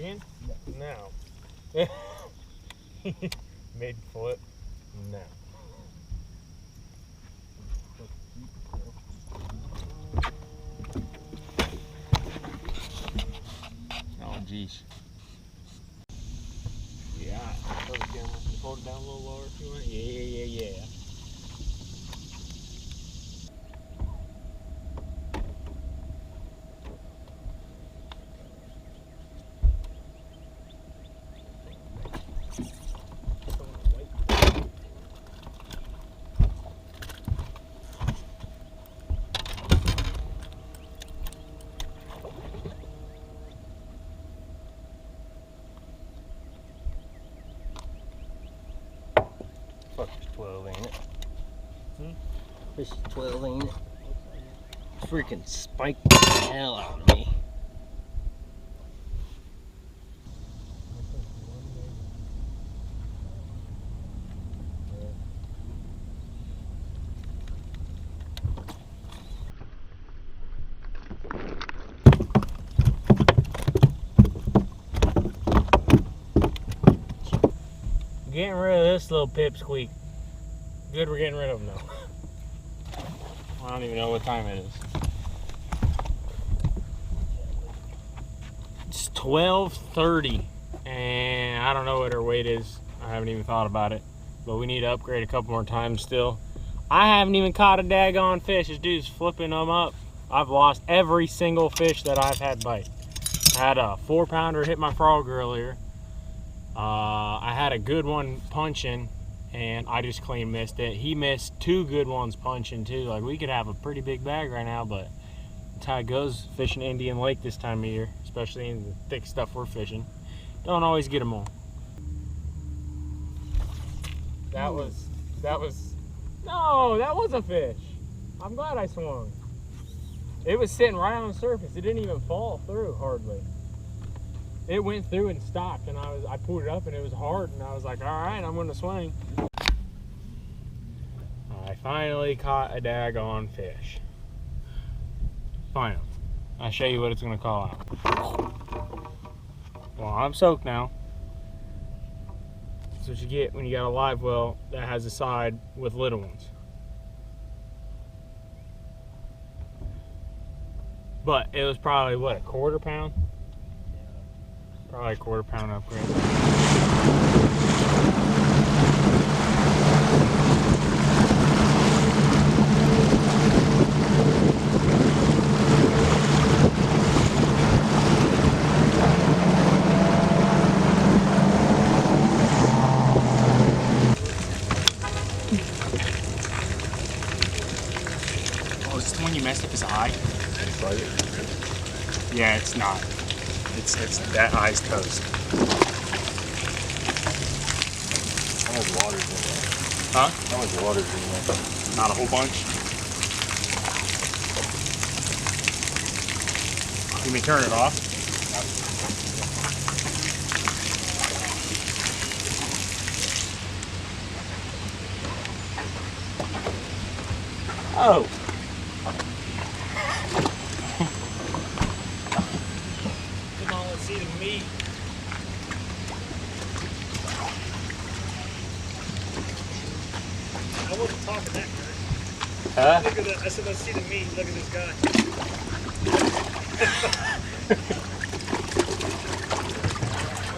again? No. Mid-flip? No. Oh, geez. Yeah. Hold it down a little lower if you want. Yeah. Fuck, it's 12, ain't it? This is 12, ain't it? Freaking spiked the hell out of me. Getting rid of this little pipsqueak. Good, we're getting rid of him though. I don't even know what time it is. It's 12:30, and I don't know what her weight is. I haven't even thought about it, but we need to upgrade a couple more times still. I haven't even caught a daggone fish. This dude's flipping them up. I've lost every single fish that I've had bite. I had a 4-pounder hit my frog earlier. I had a good one punching, and I just clean missed it. He missed 2 good ones punching too. Like, we could have a pretty big bag right now, but that's how it goes fishing Indian Lake this time of year, especially in the thick stuff we're fishing. Don't always get them all. That was no, that was a fish. I'm glad I swung. It was sitting right on the surface. It didn't even fall through hardly. It went through and stopped, and I pulled it up and it was hard, and I was like, all right, I'm gonna swing. I finally caught a daggone fish. Finally. I'll show you what it's gonna call out. Well, I'm soaked now. That's what you get when you got a live well that has a side with little ones. But it was probably, what, a 1/4 pound? Probably a 1/4 pound upgrade. Oh, is this the one you messed up his eye? Yeah, it's not. It's that eye's toast. How much water's in there? Huh? How much water's in there? Not a whole bunch. You may turn it off. Oh. Come on, let's see the meat. I wasn't talking that good. Huh? Look at that. I said, let's see the meat. Look at this guy.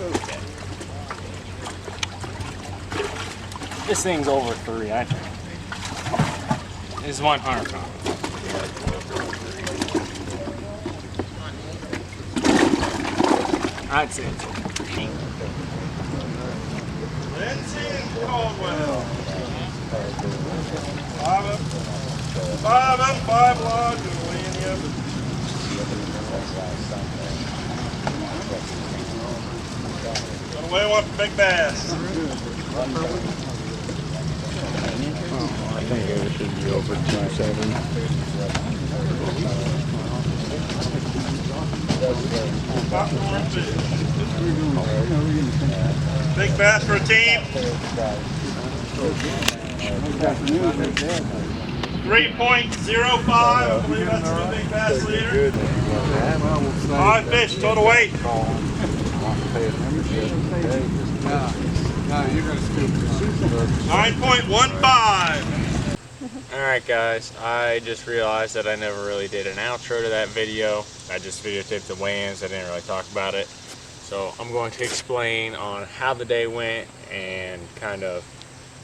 Okay. This thing's over 3, I think. This is 100 pounds. I'd say it's over 3. Hunter Colwell. 5 up, 5 large, and weighing the other. Gonna weigh one for big bass. I think it should be over 2.7. Big bass for a team. 3.05, I believe that's the big bass leader. 5 fish, total weight. pay a membership. No, you're gonna scoop 9.15. Alright guys, I just realized that I never really did an outro to that video. I just videotaped the weigh-ins, I didn't really talk about it. So I'm going to explain on how the day went and kind of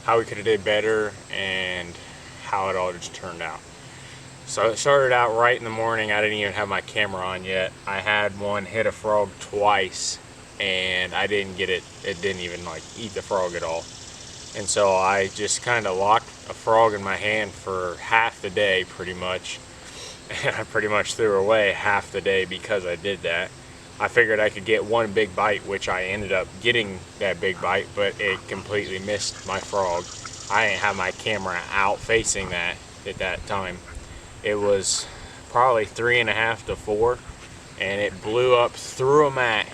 how we could have did better and how it all just turned out. So it started out right in the morning. I didn't even have my camera on yet. I had one hit a frog twice and I didn't get it. It didn't even like eat the frog at all. And so I just kind of locked a frog in my hand for half the day pretty much. And I pretty much threw away half the day because I did that. I figured I could get one big bite, which I ended up getting that big bite, but it completely missed my frog. I didn't have my camera out facing that at that time. It was probably 3.5 to 4, and it blew up through a mat,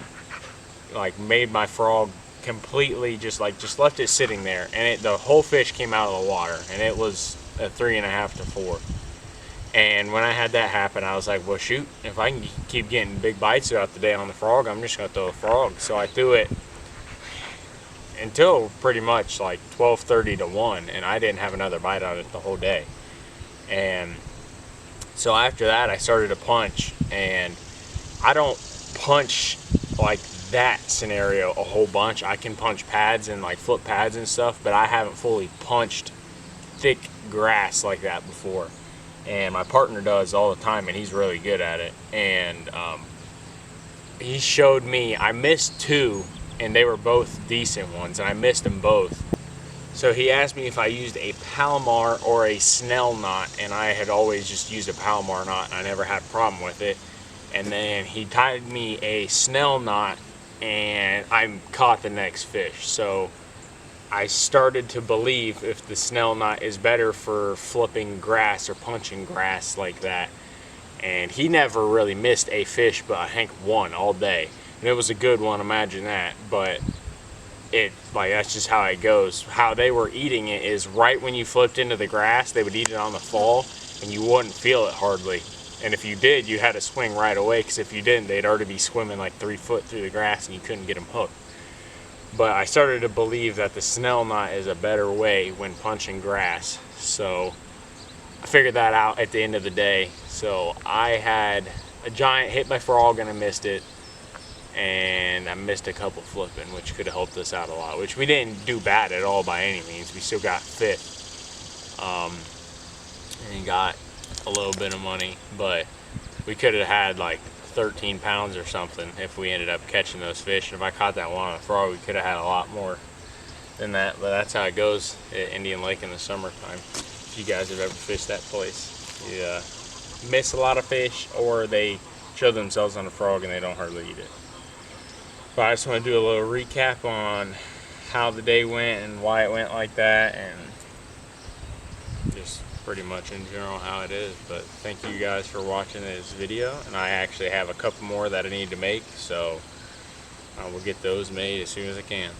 like made my frog completely just left it sitting there, and the whole fish came out of the water, and it was a 3.5 to 4. And when I had that happen, I was like, well shoot, if I can keep getting big bites throughout the day on the frog, I'm just gonna throw a frog. So I threw it until pretty much like 12:30 to 1, and I didn't have another bite on it the whole day. And so after that I started to punch, and I don't punch like that scenario a whole bunch. I can punch pads and like flip pads and stuff, but I haven't fully punched thick grass like that before. And my partner does all the time, and he's really good at it. And he showed me, I missed 2, and they were both decent ones, and I missed them both. So he asked me if I used a Palomar or a Snell knot, and I had always just used a Palomar knot, and I never had a problem with it. And then he tied me a Snell knot, and I caught the next fish. So I started to believe if the Snell knot is better for flipping grass or punching grass like that. And he never really missed a fish, but I think one all day. And it was a good one, imagine that. But that's just how it goes. How they were eating it is right when you flipped into the grass, they would eat it on the fall, and you wouldn't feel it hardly. And if you did, you had to swing right away, because if you didn't, they'd already be swimming like 3 foot through the grass and you couldn't get them hooked. But I started to believe that the Snell knot is a better way when punching grass. So I figured that out at the end of the day. So I had a giant hit my frog and I missed it. And I missed a couple flipping, which could have helped us out a lot. Which we didn't do bad at all by any means. We still got 5th. And got a little bit of money. But we could have had like 13 pounds or something if we ended up catching those fish. And if I caught that one on a frog, we could have had a lot more than that. But that's how it goes at Indian Lake in the summertime. If you guys have ever fished that place, you miss a lot of fish, or they show themselves on a frog and they don't hardly eat it. But I just want to do a little recap on how the day went and why it went like that, and just pretty much in general how it is. But thank you guys for watching this video, and I actually have a couple more that I need to make, so I will get those made as soon as I can.